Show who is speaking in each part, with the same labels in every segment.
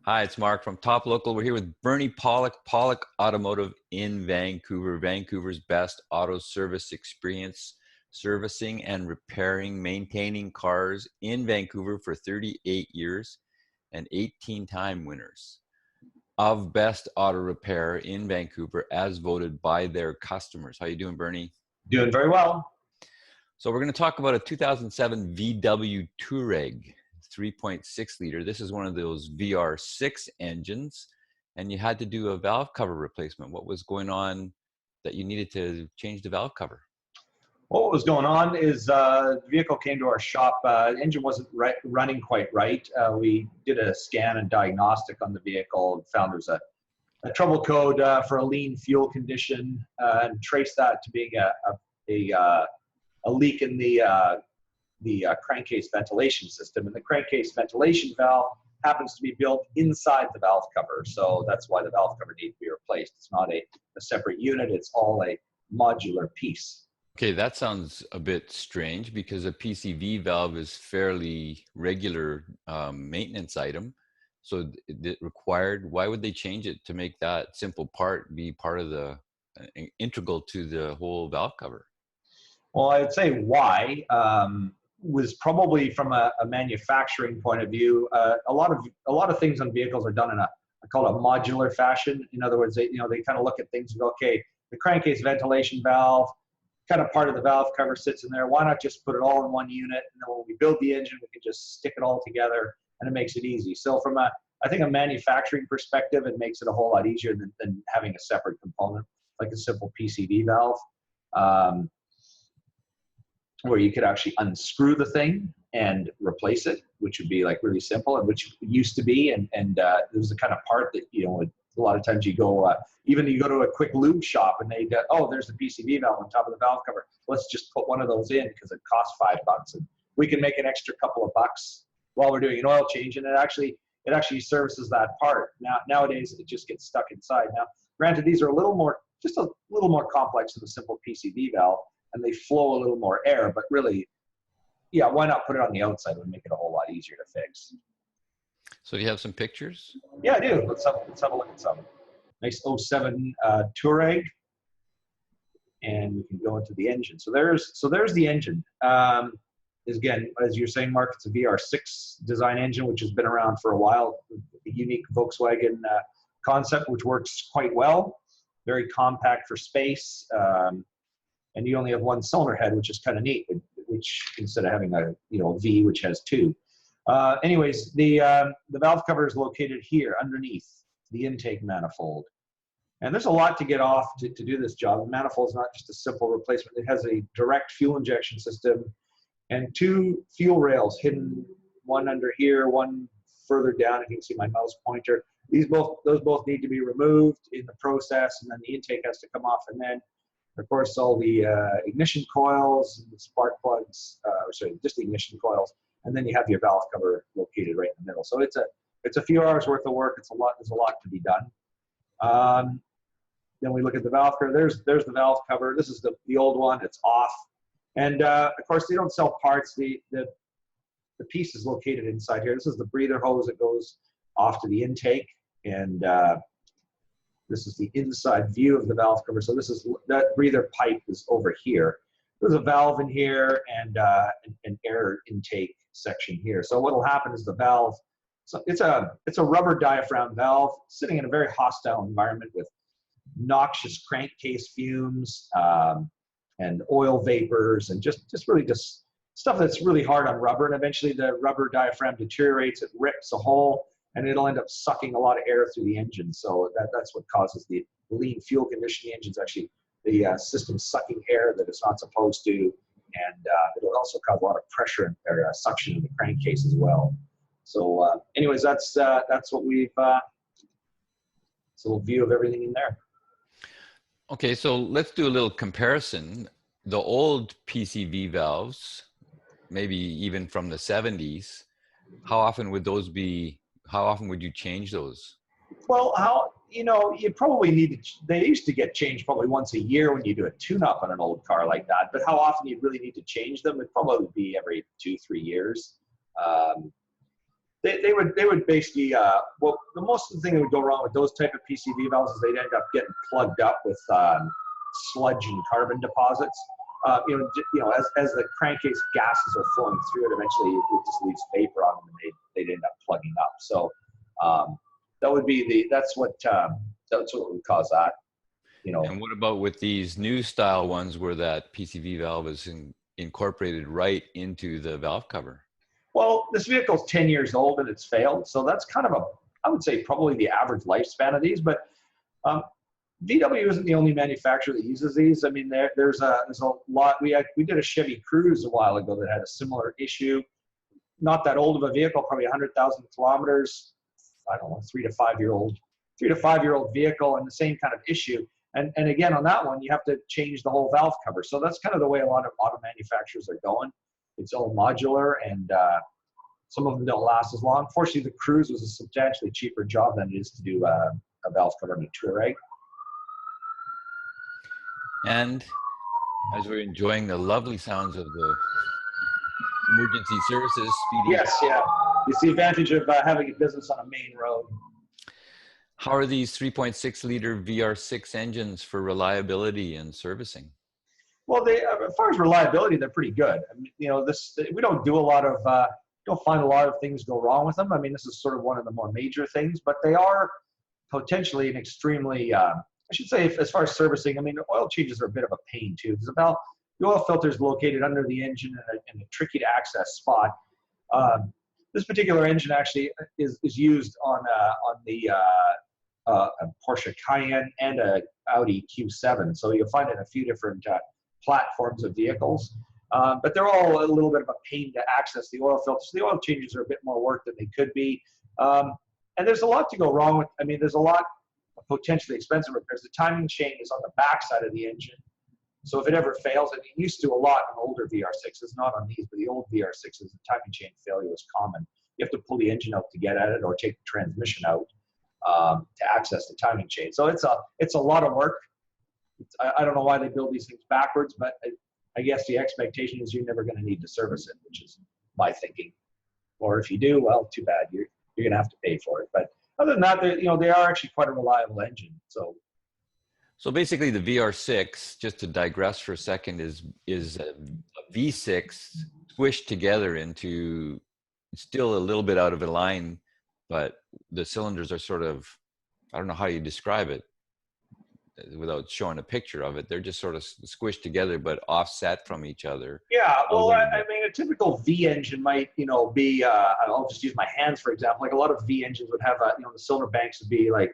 Speaker 1: Hi, it's Mark from Top Local. We're here with Bernie Pawlik, Pawlik Automotive in Vancouver, Vancouver's best auto service experience, servicing and repairing, maintaining cars in Vancouver for 38 years and 18-time winners of best auto repair in Vancouver as voted by their customers. How you doing, Bernie?
Speaker 2: Doing very well.
Speaker 1: So we're going to talk about a 2007 VW Toureg 3.6 liter. This is one of those VR6 engines, and you had to do a valve cover replacement. What was going on that you needed to change the valve cover?
Speaker 2: What was going on is the vehicle came to our shop. Engine wasn't running quite right. We did a scan and diagnostic on the vehicle and found there's a trouble code for a lean fuel condition, and traced that to being a leak in the crankcase ventilation system. And the crankcase ventilation valve happens to be built inside the valve cover. So that's why the valve cover needs to be replaced. It's not a separate unit. It's all a modular piece.
Speaker 1: Okay, that sounds a bit strange because a PCV valve is fairly regular maintenance item. So it required, why would they change it to make that simple part be part of the integral to the whole valve cover?
Speaker 2: Well, I'd say why was probably from a manufacturing point of view. A lot of things on vehicles are done in I call it a modular fashion. In other words, they kind of look at things and go, okay, the crankcase ventilation valve, kind of part of the valve cover sits in there. Why not just put it all in one unit? And then when we build the engine, we can just stick it all together, and it makes it easy. So from I think a manufacturing perspective, it makes it a whole lot easier than having a separate component like a simple PCV valve. Where you could actually unscrew the thing and replace it, which would be like really simple, and which used to be, and it was the kind of part that, a lot of times you go, even you go to a quick lube shop and they go, oh, there's the PCV valve on top of the valve cover. Let's just put one of those in because it costs $5, and we can make an extra couple of bucks while we're doing an oil change, and it actually services that part. Nowadays it just gets stuck inside. Now, granted, these are just a little more complex than a simple PCV valve, and they flow a little more air, but really, yeah, why not put it on the outside? It would make it a whole lot easier to fix.
Speaker 1: So do you have some pictures?
Speaker 2: Yeah, I do. Let's have a look at some. Nice 07 Toureg, and we can go into the engine. So there's the engine. Again, as you're saying, Mark, it's a VR6 design engine, which has been around for a while. A unique Volkswagen concept, which works quite well. Very compact for space. And you only have one cylinder head, which is kind of neat, which instead of having a V, which has two. Anyways, the valve cover is located here underneath the intake manifold. And there's a lot to get off to do this job. The manifold is not just a simple replacement. It has a direct fuel injection system and two fuel rails hidden, one under here, one further down. You can see my mouse pointer. Those both need to be removed in the process, and then the intake has to come off, and then of course, all the ignition coils, the spark plugs, just the ignition coils, and then you have your valve cover located right in the middle. So it's a few hours worth of work. It's a lot. There's a lot to be done. Then we look at the valve cover. There's the valve cover. This is the old one. It's off, and of course they don't sell parts. The piece is located inside here. This is the breather hose that goes off to the intake, and this is the inside view of the valve cover. So that breather pipe is over here. There's a valve in here and an air intake section here. So what will happen is the valve, so it's a rubber diaphragm valve sitting in a very hostile environment with noxious crankcase fumes and oil vapors and just stuff that's really hard on rubber. And eventually the rubber diaphragm deteriorates, it rips a hole, and it'll end up sucking a lot of air through the engine. So that's what causes the lean fuel condition. The engine's actually the system sucking air that it's not supposed to, and it'll also cause a lot of pressure or suction in the crankcase as well. So anyways, that's what we've, it's a little view of everything in there.
Speaker 1: Okay, so let's do a little comparison. The old PCV valves, maybe even from the 70s, how often would those be? How often would you change those?
Speaker 2: Well, you probably they used to get changed probably once a year when you do a tune-up on an old car like that, but how often you'd really need to change them, it'd probably be every 2-3 years. They would basically well, the most of the thing that would go wrong with those type of PCV valves is they'd end up getting plugged up with sludge and carbon deposits. As the crankcase gases are flowing through it, eventually it just leaves vapor on them, and they'd end up plugging up. So that's what would cause that.
Speaker 1: And what about with these new style ones where that PCV valve is incorporated right into the valve cover?
Speaker 2: Well, this vehicle's 10 years old and it's failed, so that's kind of I would say probably the average lifespan of these. But VW isn't the only manufacturer that uses these. I mean, there's a lot. We did a Chevy Cruze a while ago that had a similar issue. Not that old of a vehicle, probably 100,000 kilometers. I don't know, 3 to 5 year old vehicle, and the same kind of issue. And again, on that one, you have to change the whole valve cover. So that's kind of the way a lot of auto manufacturers are going. It's all modular, and some of them don't last as long. Fortunately, the Cruze was a substantially cheaper job than it is to do a valve cover in a Toureg.
Speaker 1: And as we're enjoying the lovely sounds of the emergency services speeding.
Speaker 2: Yes, yeah. It's the advantage of having a business on a main road.
Speaker 1: How are these 3.6 liter VR6 engines for reliability and servicing?
Speaker 2: Well, as far as reliability, they're pretty good. I mean, we don't do a lot of, don't find a lot of things go wrong with them. I mean, this is sort of one of the more major things, but they are potentially an extremely, I should say, as far as servicing, I mean, oil changes are a bit of a pain too. Because the oil filter is located under the engine in a tricky to access spot. This particular engine actually is used on the a Porsche Cayenne and a Audi Q7. So you'll find it in a few different platforms of vehicles, but they're all a little bit of a pain to access the oil filter. So the oil changes are a bit more work than they could be. And there's a lot to go wrong with. I mean, there's a lot of potentially expensive repairs. The timing chain is on the back side of the engine. So if it ever fails, and it used to a lot on older VR6s, not on these, but the old VR6s, the timing chain failure was common. You have to pull the engine out to get at it, or take the transmission out to access the timing chain. So it's a lot of work. I don't know why they build these things backwards, but I guess the expectation is you're never going to need to service it, which is my thinking. Or if you do, well, too bad. You're going to have to pay for it. But other than that, they are actually quite a reliable engine.
Speaker 1: So basically, the VR6, just to digress for a second, is a V6 squished together into, still a little bit out of a line, but the cylinders are sort of, I don't know how you describe it without showing a picture of it. They're just sort of squished together, but offset from each other.
Speaker 2: Yeah, well, I mean, a typical V engine might, be, I'll just use my hands, for example. Like a lot of V engines would have, the cylinder banks would be like,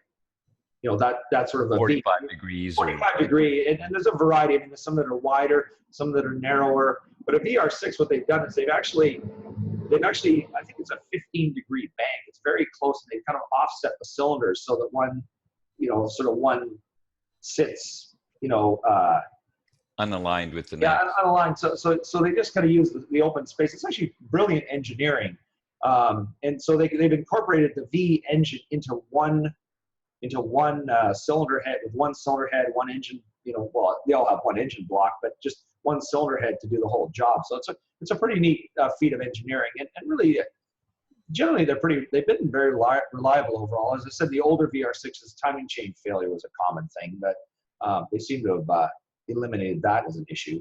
Speaker 2: that sort of a
Speaker 1: 45 degrees.
Speaker 2: 45 degree, and there's a variety. I mean, there's some that are wider, some that are narrower. But a VR6, what they've done is they've actually, I think it's a 15-degree bank. It's very close, and they kind of offset the cylinders so that one sits,
Speaker 1: unaligned with the next.
Speaker 2: Yeah, unaligned. So they just kind of use the open space. It's actually brilliant engineering, and so they've incorporated the V engine into one cylinder head, with one cylinder head, one engine. Well, they all have one engine block, but just one cylinder head to do the whole job. So it's a pretty neat feat of engineering, and really, generally they've been very reliable overall. As I said, the older VR6's timing chain failure was a common thing, but they seem to have eliminated that as an issue.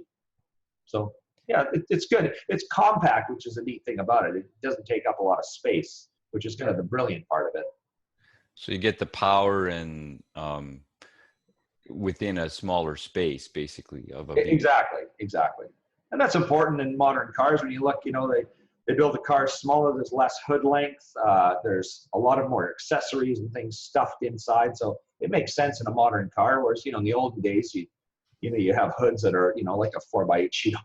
Speaker 2: So yeah, it's good. It's compact, which is a neat thing about it. It doesn't take up a lot of space, which is kind of the brilliant part of it.
Speaker 1: So you get the power and within a smaller space, basically.
Speaker 2: Exactly. And that's important in modern cars. When you look, they build the cars smaller. There's less hood length. There's a lot of more accessories and things stuffed inside. So it makes sense in a modern car. Whereas, in the olden days, you have hoods that are, like a 4x8 sheet.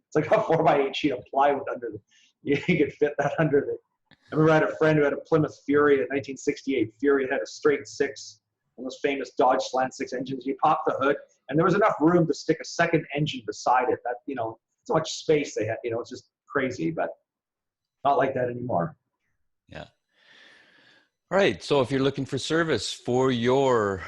Speaker 2: It's like a 4x8 sheet of plywood under you could fit that under the. I remember I had a friend who had a Plymouth Fury, a 1968 Fury. It had a straight six, one of those famous Dodge Slant 6 engines. You pop the hood, and there was enough room to stick a second engine beside it. That, so much space they had. It's just crazy, but not like that anymore.
Speaker 1: Yeah. All right. So if you're looking for service for your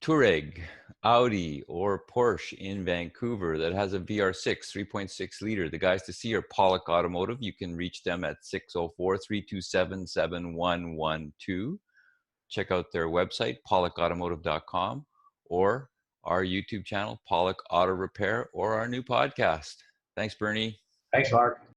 Speaker 1: Toureg, Audi or Porsche in Vancouver that has a VR6 3.6 liter, the guys to see are Pawlik Automotive. You can reach them at 604-327-7112. Check out their website, pawlikautomotive.com, or our YouTube channel, Pawlik Auto Repair, or our new podcast. Thanks, Bernie.
Speaker 2: Thanks, Mark.